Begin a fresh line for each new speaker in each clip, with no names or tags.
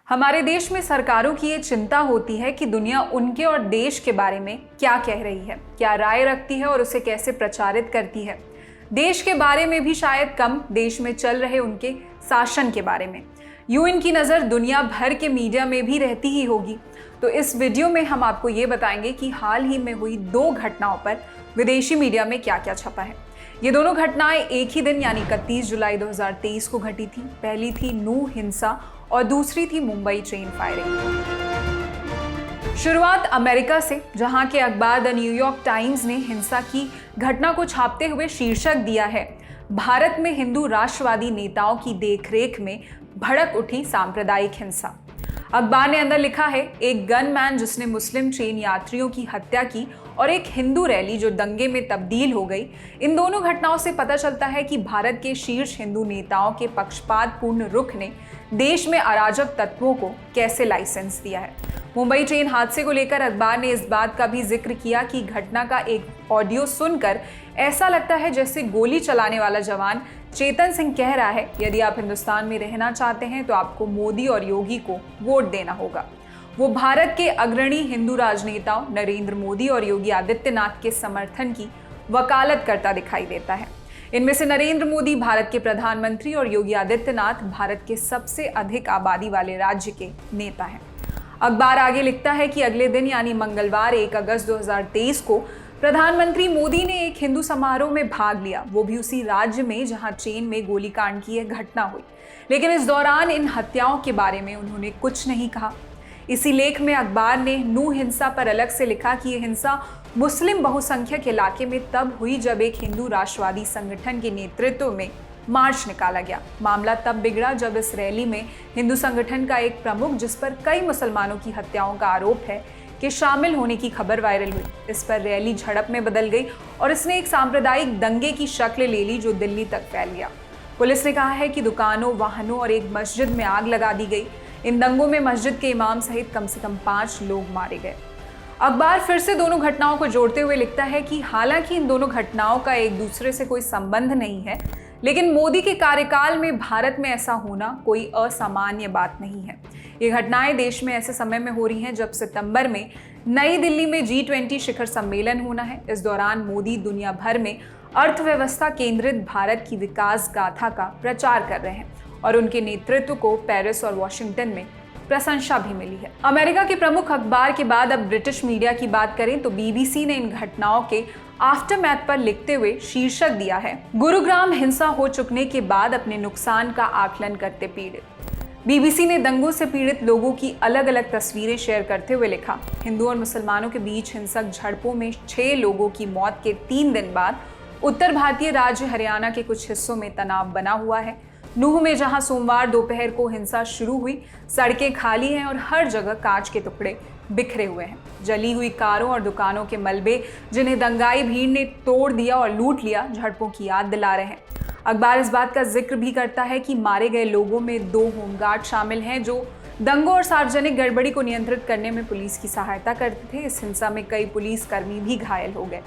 हमारे देश में सरकारों की ये चिंता होती है कि दुनिया उनके और देश के बारे में क्या कह रही है, क्या राय रखती है और उसे कैसे प्रचारित करती है। देश के बारे में भी शायद कम, देश में चल रहे उनके शासन के बारे में। यूं इनकी नज़र दुनिया भर के मीडिया में भी रहती ही होगी। तो इस वीडियो में हम आपको ये बताएंगे कि हाल ही में हुई 2 घटनाओं पर विदेशी मीडिया में क्या क्या छपा है। ये दोनों घटनाएं एक ही दिन यानी 31 जुलाई 2023 को घटी थी। पहली थी नूह हिंसा और दूसरी थी मुंबई ट्रेन फायरिंग। शुरुआत अमेरिका से, जहां के अखबार द न्यूयॉर्क टाइम्स ने हिंसा की घटना को छापते हुए शीर्षक दिया है, भारत में हिंदू राष्ट्रवादी नेताओं की देखरेख में भड़क उठी सांप्रदायिक हिंसा। अखबार ने अंदर लिखा है, एक गनमैन जिसने मुस्लिम ट्रेन यात्रियों की हत्या की और एक हिंदू रैली जो दंगे में तब्दील हो गई। इन दोनों घटनाओं से पता चलता है कि भारत के शीर्ष हिंदू नेताओं के पक्षपातपूर्ण रुख ने देश में अराजक तत्वों को कैसे लाइसेंस दिया है। मुंबई ट्रेन हादसे को लेकर अखबार ने इस बात का भी जिक्र किया कि घटना का एक ऑडियो सुनकर ऐसा लगता है जैसे गोली चलाने वाला जवान चेतन सिंह कह रहा है, यदि आप हिंदुस्तान में रहना चाहते हैं तो आपको मोदी और योगी को वोट देना होगा। वो भारत के अग्रणी हिंदू राजनेताओं नरेंद्र मोदी और योगी आदित्यनाथ के समर्थन की वकालत करता दिखाई देता है। इनमें से नरेंद्र मोदी भारत के प्रधानमंत्री और योगी आदित्यनाथ भारत के सबसे अधिक आबादी वाले राज्य के नेता हैं। अखबार आगे लिखता है कि अगले दिन यानी मंगलवार 1 अगस्त 2023 को प्रधानमंत्री मोदी ने एक हिंदू समारोह में भाग लिया, वो भी उसी राज्य में जहां ट्रेन में गोलीकांड की यह घटना हुई। लेकिन इस दौरान इन हत्याओं के बारे में उन्होंने कुछ नहीं कहा। इसी लेख में अखबार ने नूह हिंसा पर अलग से लिखा कि यह हिंसा मुस्लिम बहुसंख्यक इलाके में तब हुई जब एक हिंदू राष्ट्रवादी संगठन के नेतृत्व में मार्च निकाला गया। मामला तब बिगड़ा जब इस रैली में हिंदू संगठन का एक प्रमुख, जिस पर कई मुसलमानों की हत्याओं का आरोप है, के शामिल होने की खबर वायरल हुई। इस पर रैली झड़प में बदल गई और इसने एक सांप्रदायिक दंगे की शक्ल ले ली जो दिल्ली तक फैल गया। पुलिस ने कहा है कि दुकानों, वाहनों और एक मस्जिद में आग लगा दी गई। इन दंगों में मस्जिद के इमाम सहित कम से कम 5 लोग मारे गए। अखबार फिर से दोनों घटनाओं को जोड़ते हुए लिखता है कि हालांकि इन दोनों घटनाओं का एक दूसरे से कोई संबंध नहीं है, लेकिन मोदी के कार्यकाल में भारत में ऐसा होना कोई असामान्य बात नहीं है। ये घटनाएं देश में ऐसे समय में हो रही हैं जब सितंबर में नई दिल्ली में G20 शिखर सम्मेलन होना है। इस दौरान मोदी दुनिया भर में अर्थव्यवस्था केंद्रित भारत की विकास गाथा का प्रचार कर रहे हैं और उनके नेतृत्व को पेरिस और वॉशिंगटन में प्रशंसा भी मिली है। अमेरिका के प्रमुख अखबार के बाद अब ब्रिटिश मीडिया की बात करें तो BBC ने इन घटनाओं के आफ्टरमैथ पर लिखते हुए शीर्षक दिया है, गुरुग्राम हिंसा हो चुकने के बाद अपने नुकसान का आकलन करते पीड़ित। BBC ने दंगों से पीड़ित लोगों की अलग अलग तस्वीरें शेयर करते हुए लिखा, हिंदू और मुसलमानों के बीच हिंसक झड़पों में 6 लोगों की मौत के 3 दिन बाद उत्तर भारतीय राज्य हरियाणा के कुछ हिस्सों में तनाव बना हुआ है। नूह में जहां सोमवार दोपहर को हिंसा शुरू हुई, सड़कें खाली हैं और हर जगह कांच के टुकड़े बिखरे हुए हैं। जली हुई कारों और दुकानों के मलबे जिन्हें दंगाई भीड़ ने तोड़ दिया और लूट लिया, झड़पों की याद दिला रहे हैं। अखबार इस बात का जिक्र भी करता है कि मारे गए लोगों में 2 होमगार्ड शामिल हैं जो दंगों और सार्वजनिक गड़बड़ी को नियंत्रित करने में पुलिस की सहायता करते थे। इस हिंसा में कई पुलिसकर्मी भी घायल हो गए।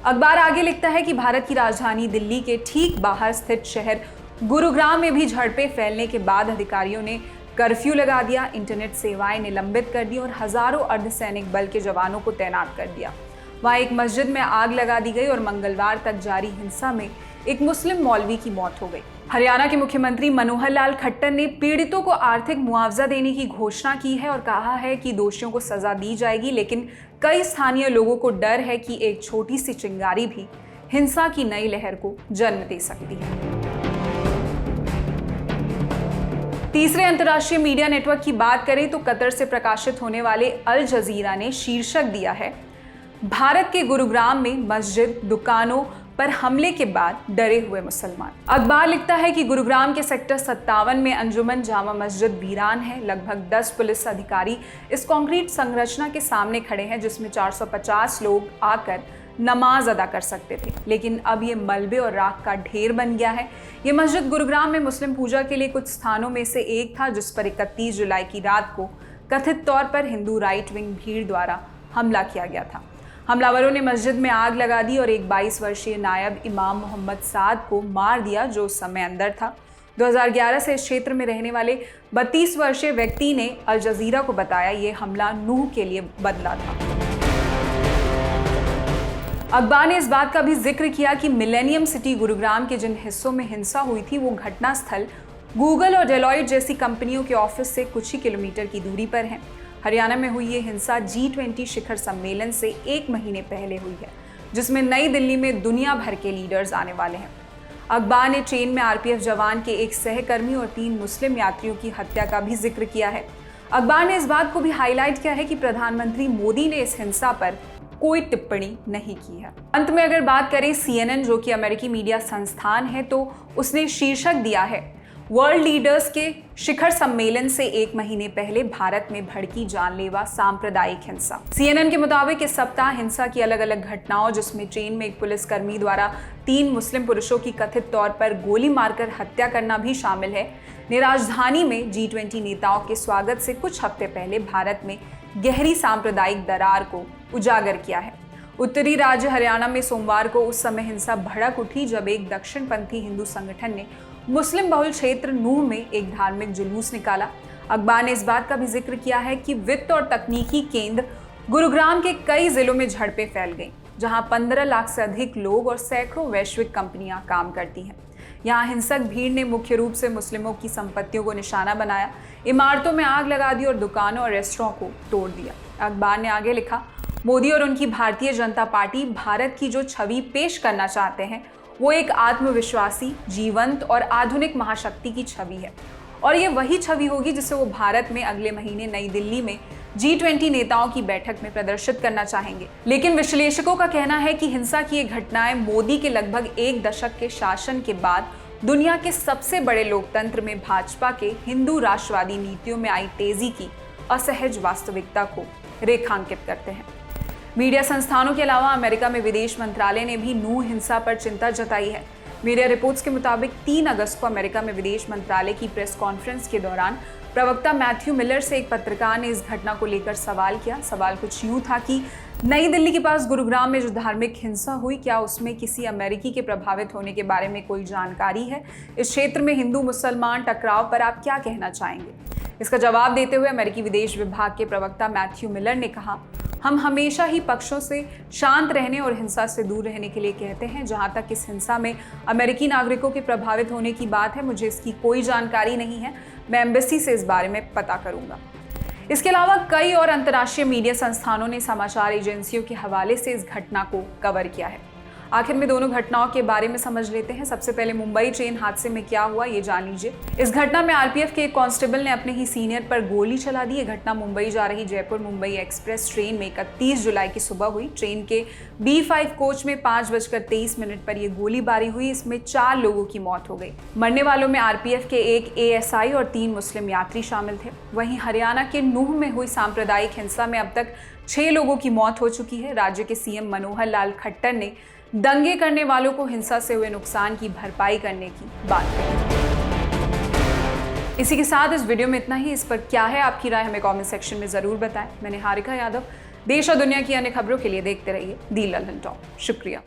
अखबार आगे लिखता है कि भारत की राजधानी दिल्ली के ठीक बाहर स्थित शहर गुरुग्राम में भी झड़पें फैलने के बाद अधिकारियों ने कर्फ्यू लगा दिया, इंटरनेट सेवाएं निलंबित कर दी और हजारों अर्धसैनिक बल के जवानों को तैनात कर दिया। वहां एक मस्जिद में आग लगा दी गई और मंगलवार तक जारी हिंसा में एक मुस्लिम मौलवी की मौत हो गई। हरियाणा के मुख्यमंत्री मनोहर लाल खट्टर ने पीड़ितों को आर्थिक मुआवजा देने की घोषणा की है और कहा है कि दोषियों को सजा दी जाएगी, लेकिन कई स्थानीय लोगों को डर है कि एक छोटी सी चिंगारी भी हिंसा की नई लहर को जन्म दे सकती है। तीसरे अंतर्राष्ट्रीय मीडिया नेटवर्क की बात करें तो कतर से प्रकाशित होने वाले अल जजीरा ने शीर्षक दिया है, भारत के गुरुग्राम में मस्जिद, दुकानों पर हमले के बाद डरे हुए मुसलमान। अखबार लिखता है कि गुरुग्राम के सेक्टर 57 में अंजुमन जामा मस्जिद वीरान है। लगभग 10 पुलिस अधिकारी इस कंक्रीट संरचना के सामने खड़े हैं जिसमें 450 लोग आकर नमाज अदा कर सकते थे, लेकिन अब ये मलबे और राख का ढेर बन गया है। ये मस्जिद गुरुग्राम में मुस्लिम पूजा के लिए कुछ स्थानों में से एक था जिस पर 31 जुलाई की रात को कथित तौर पर हिंदू राइट विंग भीड़ द्वारा हमला किया गया था। हमलावरों ने मस्जिद में आग लगा दी और एक 22 वर्षीय नायब इमाम मोहम्मद साद को मार दिया जो उस समय अंदर था। 2011 से इस क्षेत्र में रहने वाले 32 वर्षीय व्यक्ति ने अल जजीरा को बताया ये हमला नूह के लिए बदला था। अखबार ने इस बात का भी जिक्र किया कि मिलेनियम सिटी गुरुग्राम के जिन हिस्सों में हिंसा हुई थी वो घटनास्थल गूगल और डेलॉयट जैसी कंपनियों के ऑफिस से कुछ ही किलोमीटर की दूरी पर है। हरियाणा में हुई ये हिंसा G20 शिखर सम्मेलन से 1 महीने पहले हुई है, जिसमें नई दिल्ली में दुनिया भर के लीडर्स आने वाले हैं। अखबार ने ट्रेन में आरपीएफ जवान के एक सहकर्मी और 3 मुस्लिम यात्रियों की हत्या का भी जिक्र किया है। अखबार ने इस बात को भी हाईलाइट किया है कि प्रधानमंत्री मोदी ने इस हिंसा पर कोई टिप्पणी नहीं की है। अंत में अगर बात करें CNN, जो कि अमेरिकी मीडिया संस्थान है, तो उसने शीर्षक दिया है वर्ल्ड लीडर्स के शिखर सम्मेलन से 1 महीने पहले भारत में भड़की जानलेवा सांप्रदायिक हिंसा। CNN के मुताबिक इस सप्ताह हिंसा की अलग अलग घटनाओं, जिसमें ट्रेन में एक पुलिसकर्मी द्वारा 3 मुस्लिम पुरुषों की कथित तौर पर गोली मारकर हत्या करना भी शामिल है, ने राजधानी में G20 नेताओं के स्वागत से कुछ हफ्ते पहले भारत में गहरी सांप्रदायिक दरार को उजागर किया है। उत्तरी राज्य हरियाणा में सोमवार को उस समय हिंसा भड़क उठी जब एक दक्षिणपंथी हिंदू संगठन ने मुस्लिम बहुल क्षेत्र नूह में एक धार्मिक जुलूस निकाला। अखबार ने इस बात का भी जिक्र किया है कि वित्त और तकनीकी केंद्र गुरुग्राम के कई जिलों में झड़पें फैल गईं, जहां 15 लाख से अधिक लोग और सैकड़ों वैश्विक कंपनियां काम करती हैं। यहाँ हिंसक भीड़ ने मुख्य रूप से मुस्लिमों की संपत्तियों को निशाना बनाया, इमारतों में आग लगा दी और दुकानों और रेस्टोरों को तोड़ दिया। अखबार ने आगे लिखा, मोदी और उनकी भारतीय जनता पार्टी भारत की जो छवि पेश करना चाहते हैं वो एक आत्मविश्वासी, जीवंत और आधुनिक महाशक्ति की छवि है, और ये वही छवि होगी जिसे वो भारत में अगले महीने नई दिल्ली में G20 नेताओं की बैठक में प्रदर्शित करना चाहेंगे। लेकिन विश्लेषकों का कहना है कि हिंसा की ये घटनाएं मोदी के लगभग 1 दशक के शासन के बाद दुनिया के सबसे बड़े लोकतंत्र में भाजपा के हिंदू राष्ट्रवादी नीतियों में आई तेजी की असहज वास्तविकता को रेखांकित करते हैं। मीडिया संस्थानों के अलावा अमेरिका में विदेश मंत्रालय ने भी नूह हिंसा पर चिंता जताई है। मीडिया रिपोर्ट्स के मुताबिक 3 अगस्त को अमेरिका में विदेश मंत्रालय की प्रेस कॉन्फ्रेंस के दौरान प्रवक्ता मैथ्यू मिलर से एक पत्रकार ने इस घटना को लेकर सवाल किया। सवाल कुछ यूं था कि नई दिल्ली के पास गुरुग्राम में जो धार्मिक हिंसा हुई, क्या उसमें किसी अमेरिकी के प्रभावित होने के बारे में कोई जानकारी है? इस क्षेत्र में हिंदू मुसलमान टकराव पर आप क्या कहना चाहेंगे? इसका जवाब देते हुए अमेरिकी विदेश विभाग के प्रवक्ता मैथ्यू मिलर ने कहा, हम हमेशा ही पक्षों से शांत रहने और हिंसा से दूर रहने के लिए कहते हैं। जहां तक इस हिंसा में अमेरिकी नागरिकों के प्रभावित होने की बात है, मुझे इसकी कोई जानकारी नहीं है। मैं एम्बेसी से इस बारे में पता करूंगा। इसके अलावा कई और अंतर्राष्ट्रीय मीडिया संस्थानों ने समाचार एजेंसियों के हवाले से इस घटना को कवर किया है। आखिर में दोनों घटनाओं के बारे में समझ लेते हैं। सबसे पहले मुंबई ट्रेन हादसे में क्या हुआ ये जान लीजिए। इस घटना में आरपीएफ के एक कांस्टेबल ने अपने ही सीनियर पर गोली चला दी। ये घटना मुंबई जा रही जयपुर मुंबई एक्सप्रेस ट्रेन में 31 जुलाई की सुबह हुई। ट्रेन के B5 कोच में 5:23 पर यह गोलीबारी हुई। इसमें 4 लोगों की मौत हो गई। मरने वालों में आरपीएफ के एक ASI और 3 मुस्लिम यात्री शामिल थे। वहीं हरियाणा के नूह में हुई सांप्रदायिक हिंसा में अब तक 6 लोगों की मौत हो चुकी है। राज्य के CM मनोहर लाल खट्टर ने दंगे करने वालों को हिंसा से हुए नुकसान की भरपाई करने की बात कही। इसी के साथ इस वीडियो में इतना ही। इस पर क्या है आपकी राय, हमें कमेंट सेक्शन में जरूर बताएं। मैं निहारिका यादव। देश और दुनिया की अन्य खबरों के लिए देखते रहिए दी लल्लन टॉप। शुक्रिया।